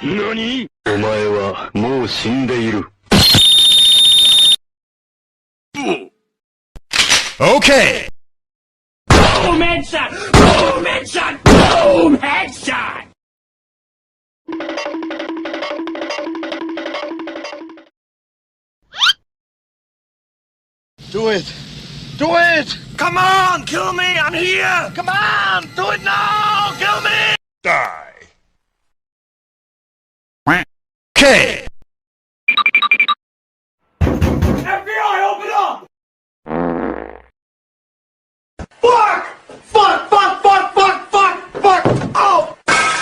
何？お前はもう死んでいる。Okay! Boom headshot! Boom headshot! Boom headshot! Do it! Do it! Come on, kill me! I'm here! Come on! Do it now! Kill me! Die! Okay! FBI, open up! Fuck! Fuck! Fuck! Fuck! Fuck! Fuck! Fuck! Oh! Fuck!